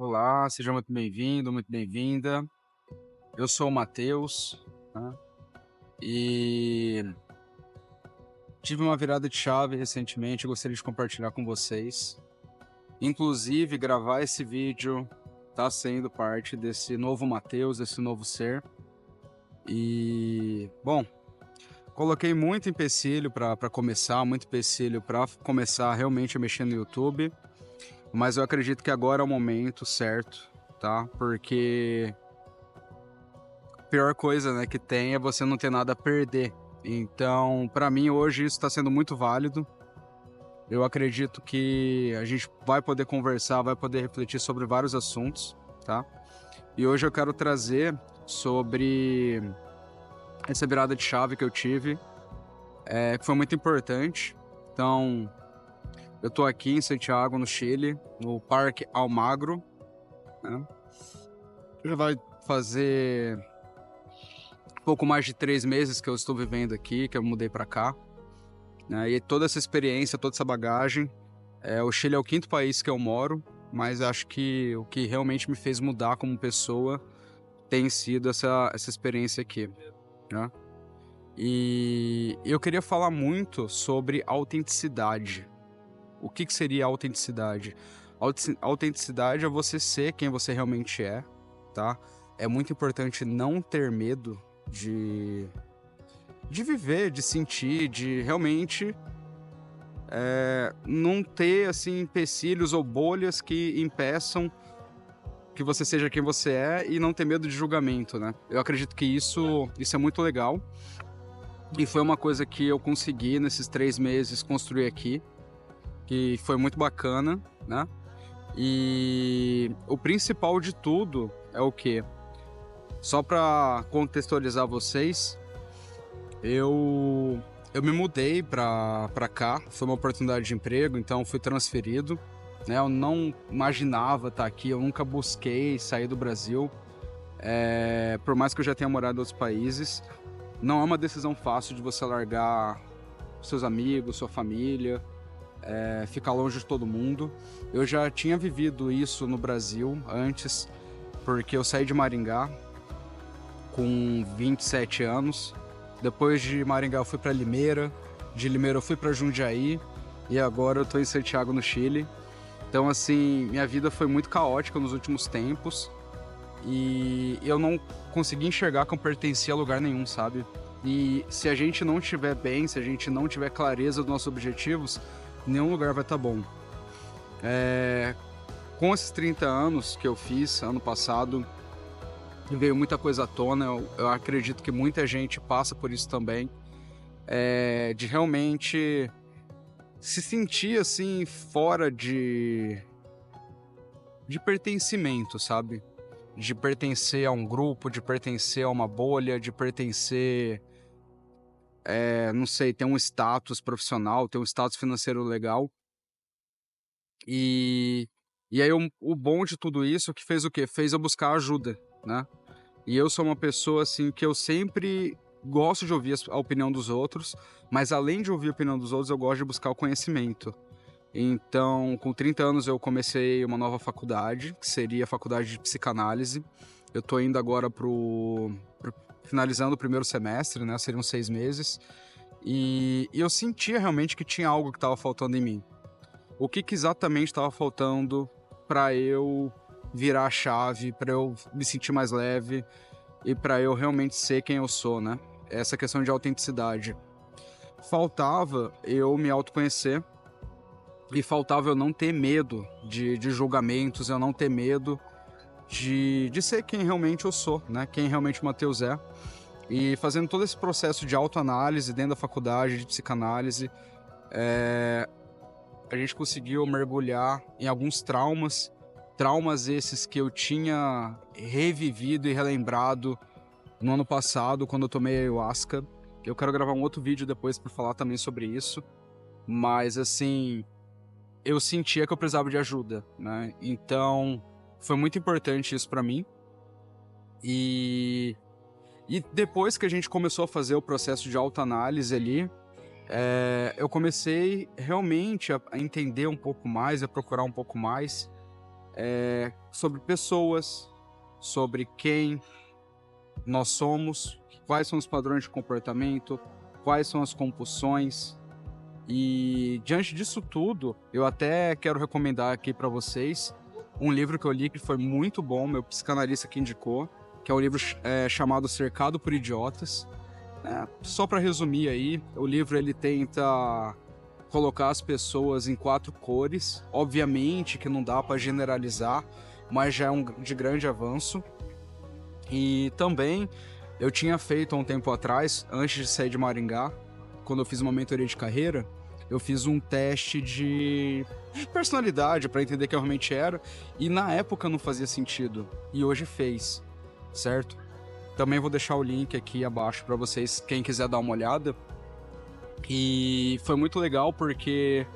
Olá, seja muito bem-vindo, muito bem-vinda. Eu sou o Matheus, né, e tive uma virada de chave recentemente, eu gostaria de compartilhar com vocês. Inclusive, gravar esse vídeo está sendo parte desse novo Matheus, desse novo ser. E, bom, coloquei muito empecilho para começar, muito empecilho para começar realmente a mexer no YouTube, mas eu acredito que agora é o momento certo, tá? Porque pior coisa, né, que tem é você não ter nada a perder. Então, para mim hoje isso está sendo muito válido. Eu acredito que a gente vai poder conversar, vai poder refletir sobre vários assuntos, tá? E hoje eu quero trazer sobre essa virada de chave que eu tive, que foi muito importante. Então, eu tô aqui em Santiago, no Chile, no Parque Almagro, né? Já vai fazer pouco mais de 3 meses que eu estou vivendo aqui, que eu mudei para cá, né? E toda essa experiência, toda essa bagagem, o Chile é o 5º país que eu moro, mas acho que o que realmente me fez mudar como pessoa tem sido essa experiência aqui, né? E eu queria falar muito sobre autenticidade. O que seria autenticidade? Autenticidade é você ser quem você realmente é, tá? É muito importante não ter medo de viver, de sentir, de realmente não ter assim empecilhos ou bolhas que impeçam que você seja quem você é e não ter medo de julgamento, né? Eu acredito que isso é muito legal e foi uma coisa que eu consegui nesses 3 meses construir aqui, que foi muito bacana, né? E o principal de tudo é o quê? Só para contextualizar vocês, eu me mudei para cá, foi uma oportunidade de emprego, então fui transferido, né? Eu não imaginava estar aqui, eu nunca busquei sair do Brasil, por mais que eu já tenha morado em outros países, não é uma decisão fácil de você largar seus amigos, sua família, ficar longe de todo mundo. Eu já tinha vivido isso no Brasil antes, porque eu saí de Maringá com 27 anos. Depois de Maringá eu fui para Limeira, de Limeira eu fui para Jundiaí e agora eu tô em Santiago, no Chile. Então, assim, minha vida foi muito caótica nos últimos tempos e eu não consegui enxergar que eu pertencia a lugar nenhum, sabe? E se a gente não estiver bem, se a gente não tiver clareza dos nossos objetivos, nenhum lugar vai estar bom. Com esses 30 anos que eu fiz ano passado, veio muita coisa à tona, eu acredito que muita gente passa por isso também, de realmente se sentir assim fora de pertencimento, sabe? De pertencer a um grupo, de pertencer a uma bolha, de pertencer, não sei, ter um status profissional, ter um status financeiro legal. E, e aí o bom de tudo isso que fez o quê? Fez eu buscar ajuda, né? E eu sou uma pessoa assim que eu sempre gosto de ouvir a opinião dos outros, mas além de ouvir a opinião dos outros, eu gosto de buscar o conhecimento. Então, com 30 anos eu comecei uma nova faculdade, que seria a faculdade de psicanálise. Eu tô indo agora finalizando o primeiro semestre, né? Seriam 6 meses. E eu sentia realmente que tinha algo que estava faltando em mim. O que exatamente estava faltando para eu virar a chave, para eu me sentir mais leve e para eu realmente ser quem eu sou, né? Essa questão de autenticidade. Faltava eu me autoconhecer e faltava eu não ter medo de julgamentos, eu não ter medo de ser quem realmente eu sou, né? Quem realmente o Matheus é. E fazendo todo esse processo de autoanálise dentro da faculdade de psicanálise, a gente conseguiu mergulhar em alguns traumas esses que eu tinha revivido e relembrado no ano passado, quando eu tomei ayahuasca. Eu quero gravar um outro vídeo depois para falar também sobre isso, mas assim, eu sentia que eu precisava de ajuda, né? Então, foi muito importante isso para mim. E depois que a gente começou a fazer o processo de autoanálise ali, eu comecei realmente a entender um pouco mais, a procurar um pouco mais sobre pessoas, sobre quem nós somos, quais são os padrões de comportamento, quais são as compulsões. E diante disso tudo, eu até quero recomendar aqui para vocês um livro que eu li que foi muito bom, meu psicanalista que indicou, que é um livro chamado Cercado por Idiotas. Só para resumir aí, o livro ele tenta colocar as pessoas em 4 cores. Obviamente que não dá para generalizar, mas já é de grande avanço. E também eu tinha feito há um tempo atrás, antes de sair de Maringá, quando eu fiz uma mentoria de carreira, eu fiz um teste de personalidade para entender quem eu realmente era, e na época não fazia sentido, e hoje fez, certo? Também vou deixar o link aqui abaixo para vocês, quem quiser dar uma olhada. E foi muito legal porque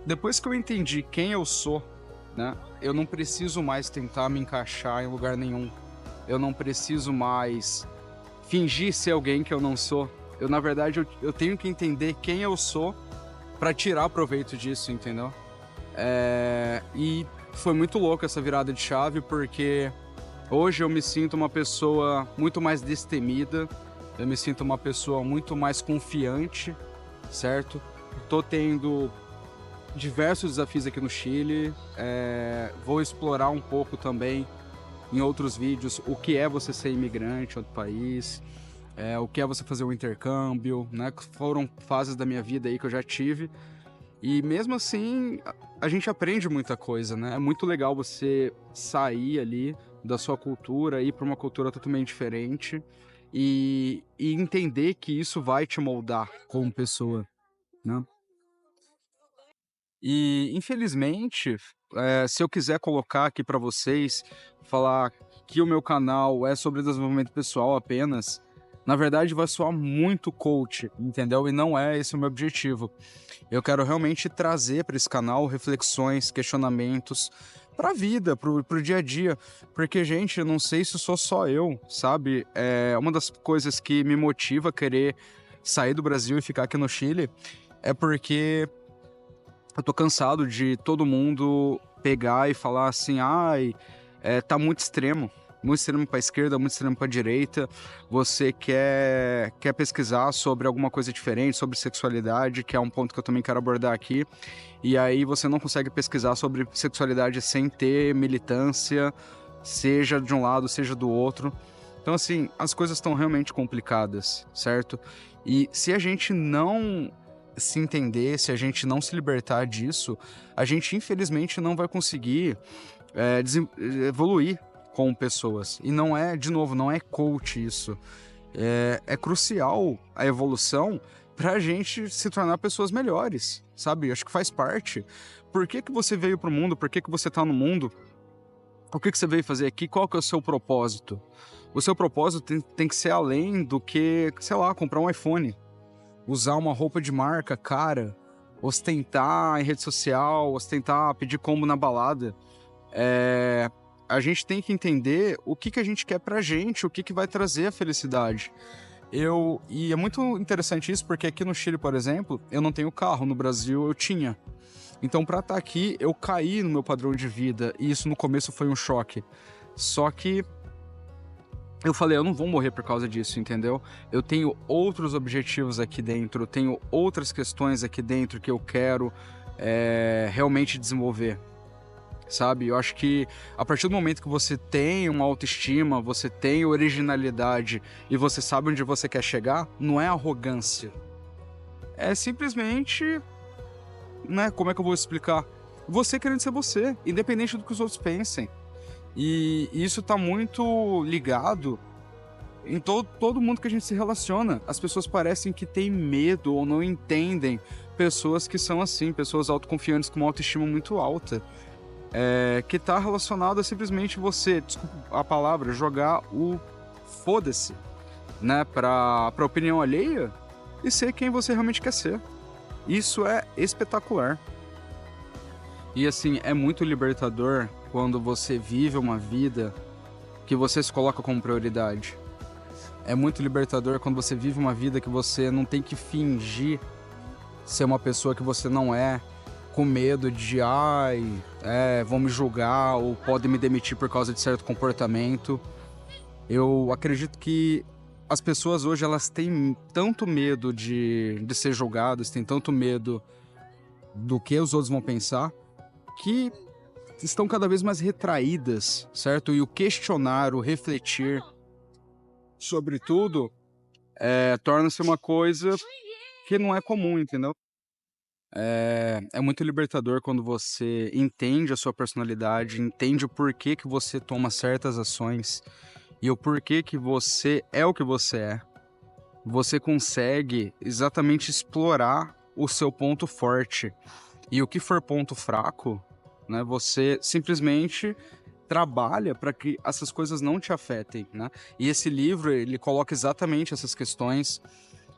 depois que eu entendi quem eu sou, né, eu não preciso mais tentar me encaixar em lugar nenhum. Eu não preciso mais fingir ser alguém que eu não sou. Na verdade, eu tenho que entender quem eu sou para tirar proveito disso, entendeu? E foi muito louco essa virada de chave, porque hoje eu me sinto uma pessoa muito mais destemida, eu me sinto uma pessoa muito mais confiante, certo? Tô tendo diversos desafios aqui no Chile, vou explorar um pouco também em outros vídeos o que é você ser imigrante em outro país, o que é você fazer um intercâmbio, né? Foram fases da minha vida aí que eu já tive, e mesmo assim a gente aprende muita coisa, né? É muito legal você sair ali da sua cultura, ir para uma cultura totalmente diferente e entender que isso vai te moldar como pessoa, né? E infelizmente, se eu quiser colocar aqui para vocês, falar que o meu canal é sobre desenvolvimento pessoal apenas, na verdade vai soar muito coach, entendeu? E não é esse o meu objetivo. Eu quero realmente trazer para esse canal reflexões, questionamentos para a vida, pro dia a dia. Porque, gente, eu não sei se sou só eu, sabe? Uma das coisas que me motiva a querer sair do Brasil e ficar aqui no Chile é porque eu tô cansado de todo mundo pegar e falar assim, tá muito extremo para a esquerda, muito extremo para a direita. Você quer pesquisar sobre alguma coisa diferente, sobre sexualidade, que é um ponto que eu também quero abordar aqui. E aí você não consegue pesquisar sobre sexualidade sem ter militância, seja de um lado, seja do outro. Então, assim, as coisas estão realmente complicadas, certo? E se a gente não se entender, se a gente não se libertar disso, a gente infelizmente não vai conseguir evoluir com pessoas. E não é, de novo, não é coach isso. É crucial a evolução pra gente se tornar pessoas melhores, sabe? Acho que faz parte. Por que você veio pro mundo? Por que você tá no mundo? O que você veio fazer aqui? Qual que é o seu propósito? O seu propósito tem que ser além do que, sei lá, comprar um iPhone, usar uma roupa de marca cara, ostentar em rede social, ostentar, pedir combo na balada. A gente tem que entender o que a gente quer pra gente, o que vai trazer a felicidade. E é muito interessante isso, porque aqui no Chile, por exemplo, eu não tenho carro, no Brasil eu tinha. Então, pra estar aqui, eu caí no meu padrão de vida, e isso no começo foi um choque. Só que eu falei, eu não vou morrer por causa disso, entendeu? Eu tenho outros objetivos aqui dentro, eu tenho outras questões aqui dentro que eu quero realmente desenvolver. Sabe? Eu acho que a partir do momento que você tem uma autoestima, você tem originalidade e você sabe onde você quer chegar, não é arrogância. É simplesmente, né? Como é que eu vou explicar? Você querendo ser você, independente do que os outros pensem. E isso tá muito ligado em todo mundo que a gente se relaciona. As pessoas parecem que têm medo ou não entendem pessoas que são assim, pessoas autoconfiantes com uma autoestima muito alta. Que tá relacionado a simplesmente você, desculpa a palavra, jogar o foda-se, né, pra opinião alheia e ser quem você realmente quer ser. Isso é espetacular. E assim, é muito libertador quando você vive uma vida que você se coloca como prioridade. É muito libertador quando você vive uma vida que você não tem que fingir ser uma pessoa que você não é, com medo de, ai, vão me julgar ou podem me demitir por causa de certo comportamento. Eu acredito que as pessoas hoje elas têm tanto medo de ser julgadas, têm tanto medo do que os outros vão pensar, que estão cada vez mais retraídas, certo? E o questionar, o refletir sobre tudo, torna-se uma coisa que não é comum, entendeu? É muito libertador quando você entende a sua personalidade, entende o porquê que você toma certas ações e o porquê que você é o que você é. Você consegue exatamente explorar o seu ponto forte. E o que for ponto fraco, né, você simplesmente trabalha para que essas coisas não te afetem, né? E esse livro, ele coloca exatamente essas questões.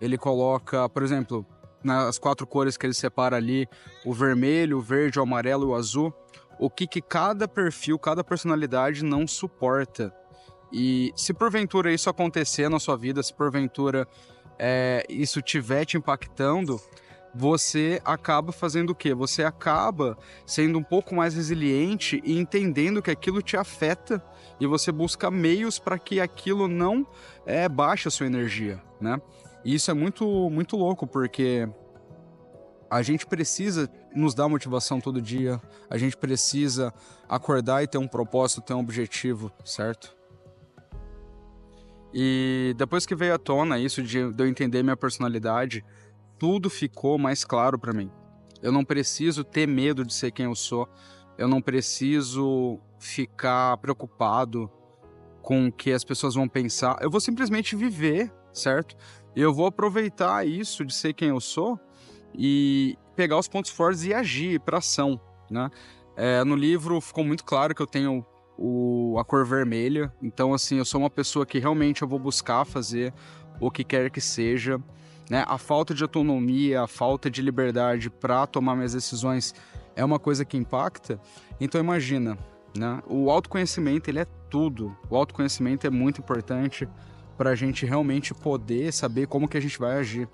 Ele coloca, por exemplo, nas 4 cores que ele separa ali, o vermelho, o verde, o amarelo e o azul, o que cada perfil, cada personalidade não suporta. E se porventura isso acontecer na sua vida, se porventura isso estiver te impactando, você acaba fazendo o quê? Você acaba sendo um pouco mais resiliente e entendendo que aquilo te afeta e você busca meios para que aquilo não baixe a sua energia, né? E isso é muito, muito louco, porque a gente precisa nos dar motivação todo dia, a gente precisa acordar e ter um propósito, ter um objetivo, certo? E depois que veio à tona isso de eu entender minha personalidade, tudo ficou mais claro pra mim. Eu não preciso ter medo de ser quem eu sou. Eu não preciso ficar preocupado com o que as pessoas vão pensar. Eu vou simplesmente viver, certo? E eu vou aproveitar isso de ser quem eu sou e pegar os pontos fortes e agir para ação, né? No livro ficou muito claro que eu tenho a cor vermelha. Então, assim, eu sou uma pessoa que realmente eu vou buscar fazer o que quer que seja, né? A falta de autonomia, a falta de liberdade para tomar minhas decisões é uma coisa que impacta. Então, imagina, né? O autoconhecimento, ele é tudo. O autoconhecimento é muito importante para a gente realmente poder saber como que a gente vai agir.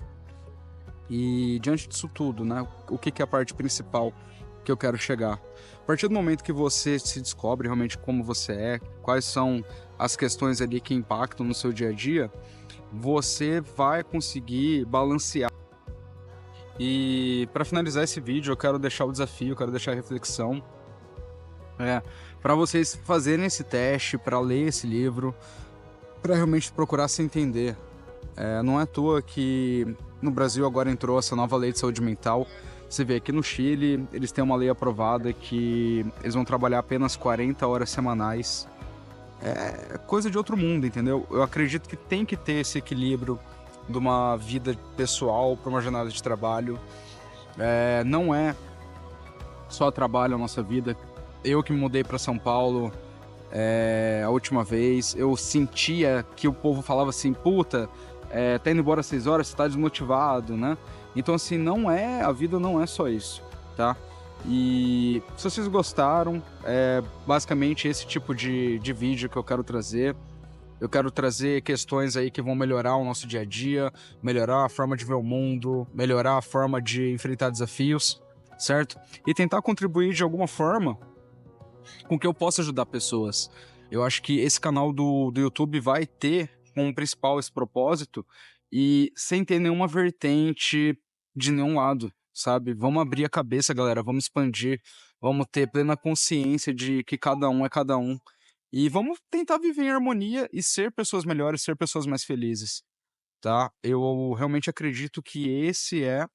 E diante disso tudo, né? O que é a parte principal que eu quero chegar? A partir do momento que você se descobre realmente como você é, quais são as questões ali que impactam no seu dia a dia, você vai conseguir balancear. E para finalizar esse vídeo, eu quero deixar o desafio, eu quero deixar a reflexão, para vocês fazerem esse teste, para ler esse livro, para realmente procurar se entender. Não é à toa que no Brasil agora entrou essa nova lei de saúde mental. Você vê aqui no Chile, eles têm uma lei aprovada que eles vão trabalhar apenas 40 horas semanais. É coisa de outro mundo, entendeu? Eu acredito que tem que ter esse equilíbrio de uma vida pessoal para uma jornada de trabalho. Não é só trabalho a nossa vida. Eu que me mudei para São Paulo a última vez, eu sentia que o povo falava assim, puta, tá indo embora às 6 horas, você tá desmotivado, né? Então, assim, a vida não é só isso, tá? E se vocês gostaram, basicamente esse tipo de vídeo que eu quero trazer. Eu quero trazer questões aí que vão melhorar o nosso dia a dia, melhorar a forma de ver o mundo, melhorar a forma de enfrentar desafios, certo? E tentar contribuir de alguma forma com que eu possa ajudar pessoas. Eu acho que esse canal do YouTube vai ter como principal esse propósito e sem ter nenhuma vertente de nenhum lado, sabe? Vamos abrir a cabeça, galera, vamos expandir, vamos ter plena consciência de que cada um é cada um e vamos tentar viver em harmonia e ser pessoas melhores, ser pessoas mais felizes, tá? Eu realmente acredito que esse é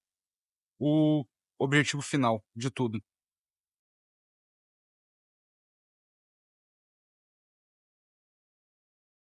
o objetivo final de tudo.